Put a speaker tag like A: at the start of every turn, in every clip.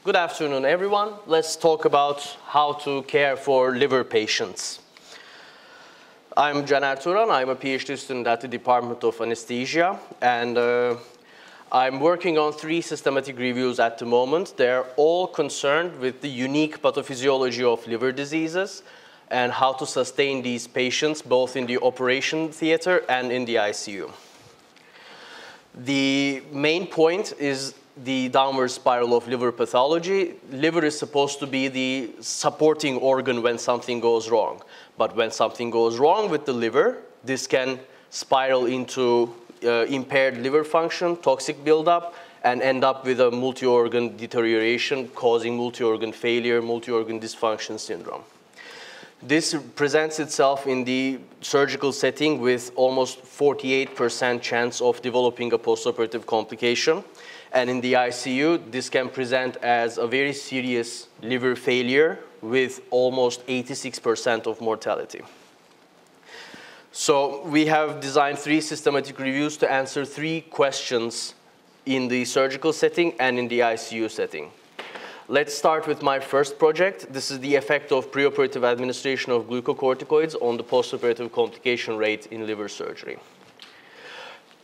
A: Good afternoon, everyone. Let's talk about how to care for liver patients. I'm Turan. I'm a PhD student at the Department of Anesthesia, and I'm working on 3 systematic reviews at the moment. They're all concerned with the unique pathophysiology of liver diseases and how to sustain these patients both in the operation theater and in the ICU. The main point is the downward spiral of liver pathology. Liver is supposed to be the supporting organ when something goes wrong. But when something goes wrong with the liver, this can spiral into impaired liver function, toxic buildup, and end up with a multi-organ deterioration causing multi-organ failure, multi-organ dysfunction syndrome. This presents itself in the surgical setting with almost 48% chance of developing a post-operative complication. And in the ICU, this can present as a very serious liver failure with almost 86% of mortality. So we have designed 3 systematic reviews to answer 3 questions in the surgical setting and in the ICU setting. Let's start with my first project. This is the effect of preoperative administration of glucocorticoids on the postoperative complication rate in liver surgery.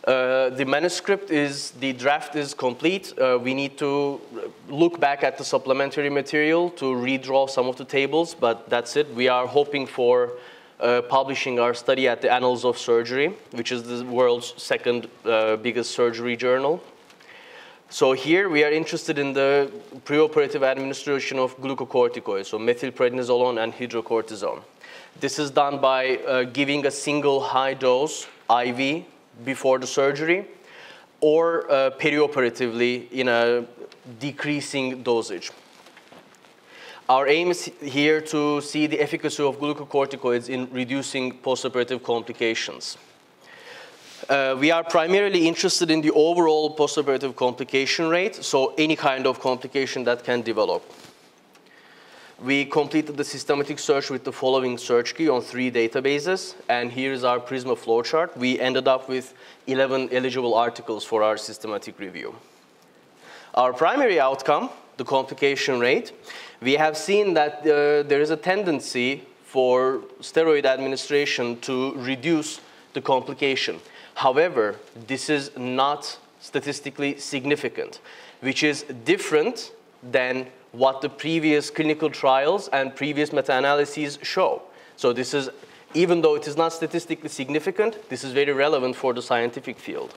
A: The manuscript the draft is complete. We need to look back at the supplementary material to redraw some of the tables, but that's it. We are hoping for publishing our study at the Annals of Surgery, which is the world's 2nd biggest surgery journal. So here we are interested in the preoperative administration of glucocorticoids, so methylprednisolone and hydrocortisone. This is done by giving a single high dose IV before the surgery, or perioperatively in a decreasing dosage. Our aim is here to see the efficacy of glucocorticoids in reducing postoperative complications. We are primarily interested in the overall postoperative complication rate, so any kind of complication that can develop. We completed the systematic search with the following search key on 3 databases, and here is our PRISMA flowchart. We ended up with 11 eligible articles for our systematic review. Our primary outcome, the complication rate, we have seen that there is a tendency for steroid administration to reduce the complication. However, this is not statistically significant, which is different than what the previous clinical trials and previous meta-analyses show. So this is, even though it is not statistically significant, this is very relevant for the scientific field.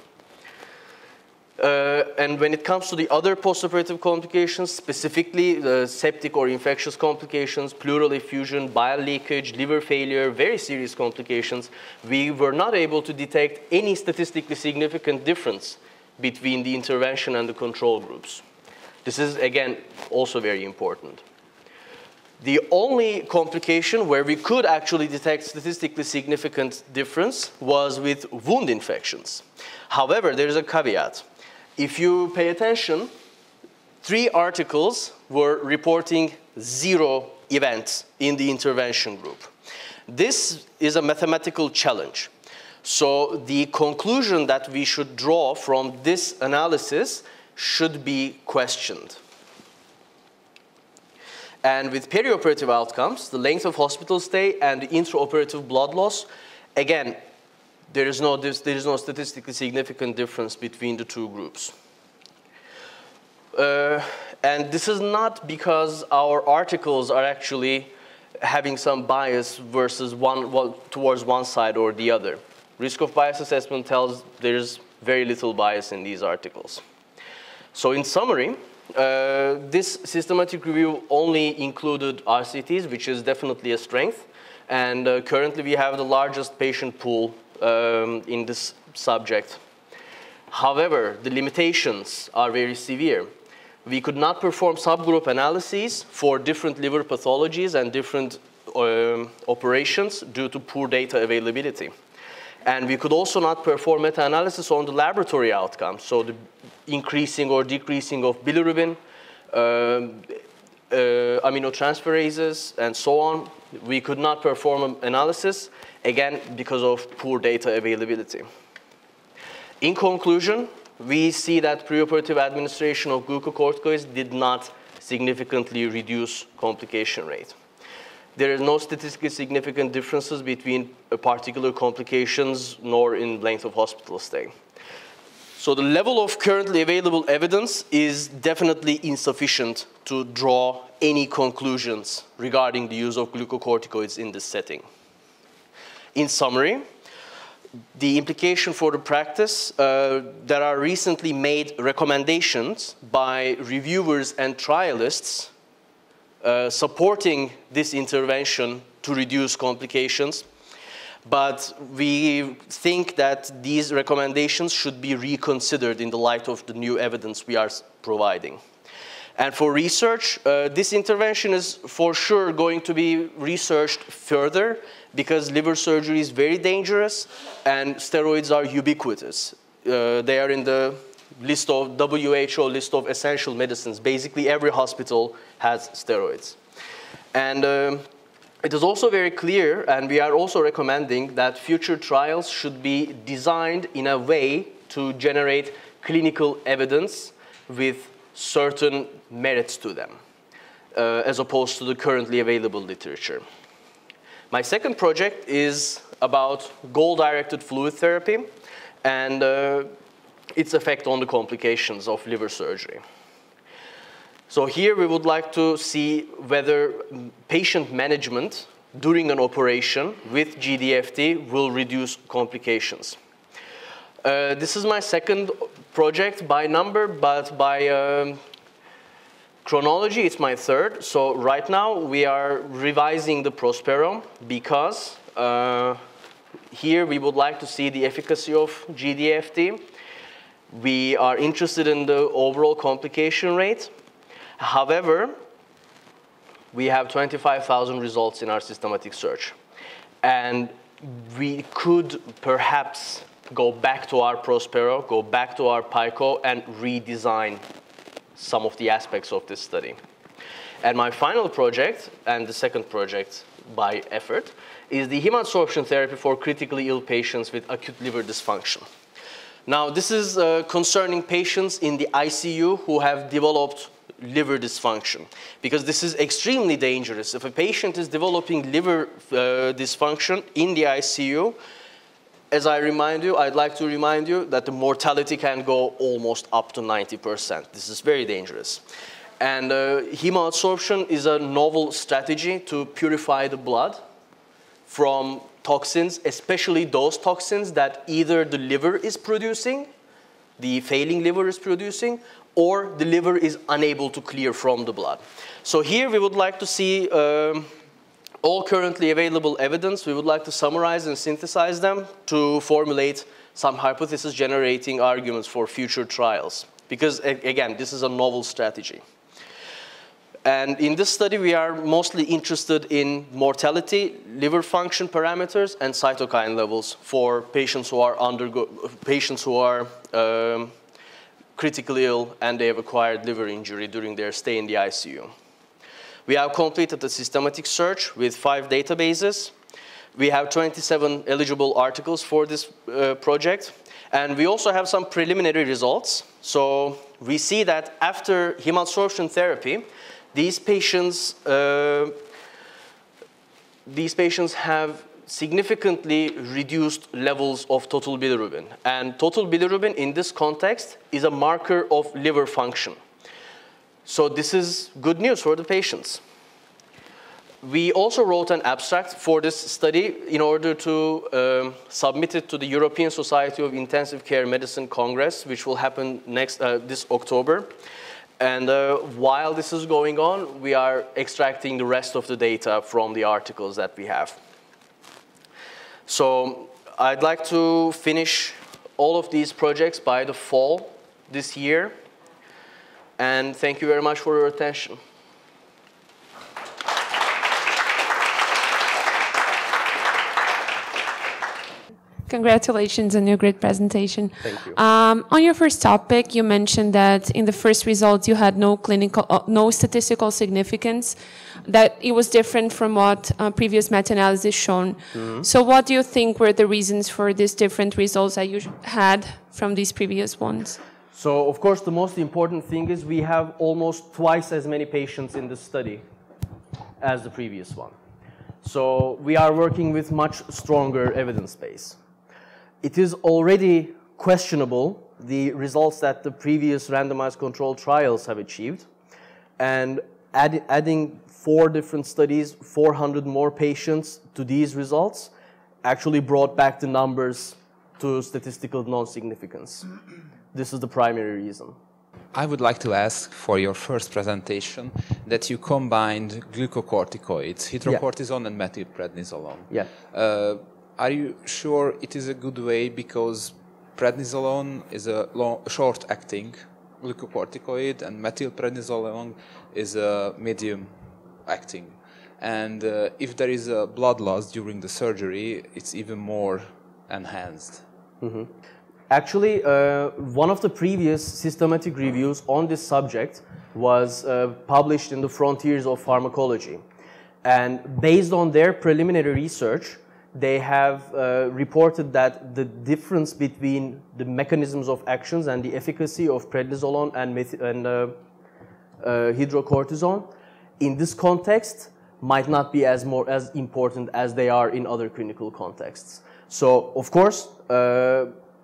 A: And when it comes to the other postoperative complications, specifically the septic or infectious complications, pleural effusion, bile leakage, liver failure, very serious complications, we were not able to detect any statistically significant difference between the intervention and the control groups. This is, again, also very important. The only complication where we could actually detect statistically significant difference was with wound infections. However, there is a caveat. If you pay attention, 3 articles were reporting 0 events in the intervention group. This is a mathematical challenge. So the conclusion that we should draw from this analysis should be questioned. And with perioperative outcomes, the length of hospital stay and the intraoperative blood loss, again, there is no statistically significant difference between the 2 groups. And this is not because our articles are actually having some bias versus towards one side or the other. Risk of bias assessment tells there's very little bias in these articles. So in summary, this systematic review only included RCTs, which is definitely a strength. And currently we have the largest patient pool in this subject. However, the limitations are very severe. We could not perform subgroup analyses for different liver pathologies and different operations due to poor data availability. And we could also not perform meta-analysis on the laboratory outcomes, so the increasing or decreasing of bilirubin, aminotransferases, and so on. We could not perform an analysis, again, because of poor data availability. In conclusion, we see that preoperative administration of glucocorticoids did not significantly reduce complication rate. There are no statistically significant differences between particular complications nor in length of hospital stay. So the level of currently available evidence is definitely insufficient to draw any conclusions regarding the use of glucocorticoids in this setting. In summary, the implication for the practice, there are recently made recommendations by reviewers and trialists supporting this intervention to reduce complications. But we think that these recommendations should be reconsidered in the light of the new evidence we are providing. And for research, this intervention is for sure going to be researched further because liver surgery is very dangerous and steroids are ubiquitous. They are in the list of WHO list of essential medicines. Basically, every hospital has steroids. And it is also very clear, and we are also recommending that future trials should be designed in a way to generate clinical evidence with certain merits to them, as opposed to the currently available literature. My second project is about goal-directed fluid therapy and its effect on the complications of liver surgery. So here we would like to see whether patient management during an operation with GDFT will reduce complications. This is my second project by number, but by chronology, it's my third. So right now we are revising the Prospero because here we would like to see the efficacy of GDFT. We are interested in the overall complication rate. However, we have 25,000 results in our systematic search. And we could perhaps go back to our Prospero, go back to our PICO, and redesign some of the aspects of this study. And my final project, and the second project by effort, is the hemadsorption therapy for critically ill patients with acute liver dysfunction. Now, this is concerning patients in the ICU who have developed liver dysfunction, because this is extremely dangerous. If a patient is developing liver dysfunction in the ICU, as I'd like to remind you that the mortality can go almost up to 90%. This is very dangerous. And hemadsorption is a novel strategy to purify the blood from toxins, especially those toxins that either the liver is producing, the failing liver is producing, or the liver is unable to clear from the blood. So here we would like to see all currently available evidence. We would like to summarize and synthesize them to formulate some hypothesis generating arguments for future trials. Because again, this is a novel strategy. And in this study, we are mostly interested in mortality, liver function parameters, and cytokine levels for patients who are critically ill and they have acquired liver injury during their stay in the ICU. We have completed a systematic search with 5 databases. We have 27 eligible articles for this project. And we also have some preliminary results. So we see that after hemadsorption therapy, these patients have significantly reduced levels of total bilirubin. And total bilirubin in this context is a marker of liver function. So this is good news for the patients. We also wrote an abstract for this study in order to submit it to the European Society of Intensive Care Medicine Congress, which will happen this October. And while this is going on, we are extracting the rest of the data from the articles that we have. So I'd like to finish all of these projects by the fall this year. And thank you very much for your attention.
B: Congratulations on your great presentation.
A: Thank you.
B: On your first topic, you mentioned that in the first results you had no statistical significance, that it was different from what previous meta-analysis shown. Mm-hmm. So what do you think were the reasons for these different results that you had from these previous ones?
A: So, of course, the most important thing is we have almost twice as many patients in this study as the previous one. So we are working with much stronger evidence base. It is already questionable the results that the previous randomized controlled trials have achieved. And adding 4 different studies, 400 more patients to these results actually brought back the numbers to statistical non-significance. This is the primary reason.
C: I would like to ask for your first presentation that you combined glucocorticoids, hydrocortisone and methylprednisolone.
A: Yeah.
C: Are you sure it is a good way because prednisolone is a short-acting glucocorticoid and methylprednisolone is a medium-acting? And if there is a blood loss during the surgery, it's even more enhanced.
A: Mm-hmm. Actually, one of the previous systematic reviews on this subject was published in the Frontiers of Pharmacology. And based on their preliminary research, they have reported that the difference between the mechanisms of actions and the efficacy of prednisolone and hydrocortisone in this context might not be as important as they are in other clinical contexts. So, of course,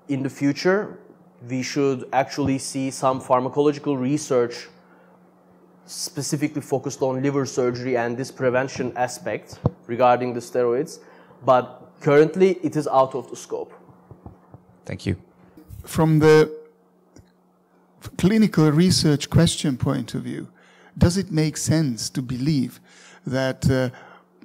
A: in the future, we should actually see some pharmacological research specifically focused on liver surgery and this prevention aspect regarding the steroids, but currently it is out of the scope.
C: Thank you.
D: From the clinical research question point of view, does it make sense to believe that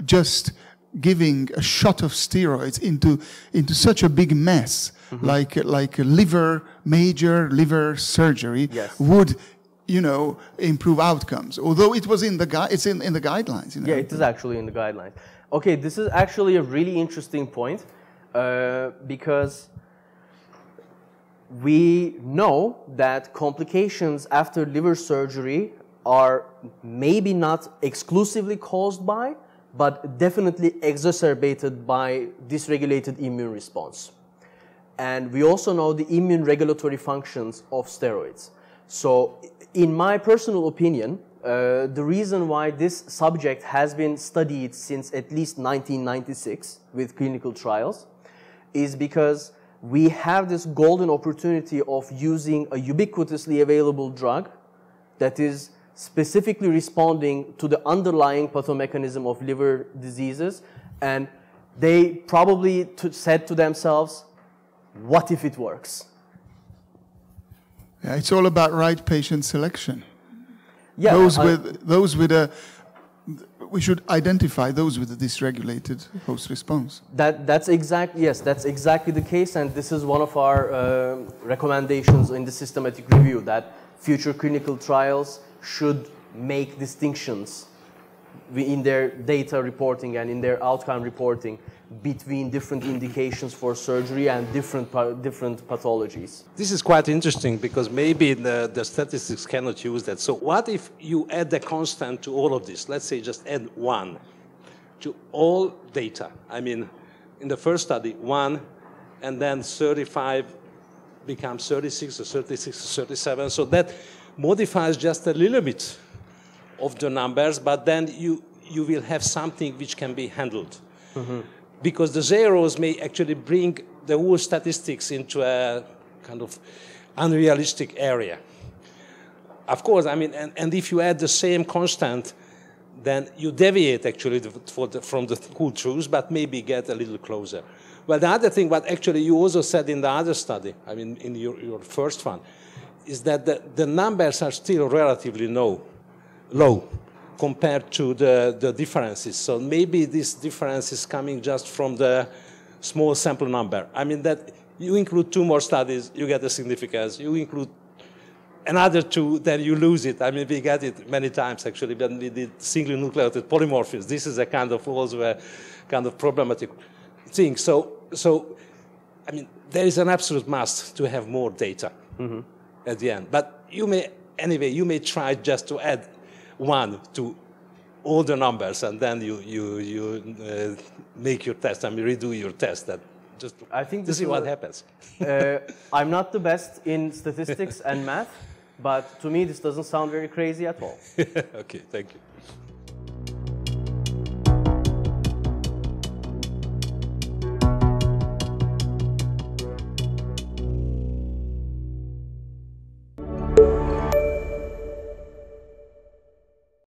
D: just giving a shot of steroids into such a big mess, mm-hmm. like a major liver surgery,
A: yes.
D: would, improve outcomes? Although it was it's in the guidelines.
A: Yeah, it is actually in the guidelines. Okay, this is actually a really interesting point because we know that complications after liver surgery are maybe not exclusively caused by, but definitely exacerbated by dysregulated immune response. And we also know the immune regulatory functions of steroids. So in my personal opinion, the reason why this subject has been studied since at least 1996 with clinical trials is because we have this golden opportunity of using a ubiquitously available drug that is specifically responding to the underlying pathomechanism of liver diseases, and they probably said to themselves, what if it works?
D: Yeah, it's all about right patient selection.
A: Yeah,
D: we should identify those with a dysregulated host response.
A: That's exactly the case, and this is one of our recommendations in the systematic review, that future clinical trials should make distinctions in their data reporting and in their outcome reporting between different indications for surgery and different pathologies.
E: This is quite interesting because maybe the statistics cannot use that. So what if you add a constant to all of this? Let's say just add 1 to all data. I mean, in the first study, 1, and then 35 becomes 36 or 36 or 37. So that modifies just a little bit of the numbers, but then you will have something which can be handled. Mm-hmm. Because the zeros may actually bring the whole statistics into a kind of unrealistic area. Of course, I mean, and if you add the same constant, then you deviate actually from the whole truth, but maybe get a little closer. Well, the other thing, what actually you also said in the other study, I mean, in your first one, is that the numbers are still relatively low compared to the differences. So maybe this difference is coming just from the small sample number. I mean, that you include 2 more studies, you get a significance. You include another 2, then you lose it. I mean, we get it many times, actually, when we did single nucleotide polymorphisms. This is a kind of also a kind of problematic thing. So I mean, there is an absolute must to have more data at the end. But you may try just to add 1 to all the numbers, and then you make your test, I mean, redo your test. That just
A: I think
E: to see what happens.
A: I'm not the best in statistics and math, but to me this doesn't sound very crazy at all.
E: Okay, thank you.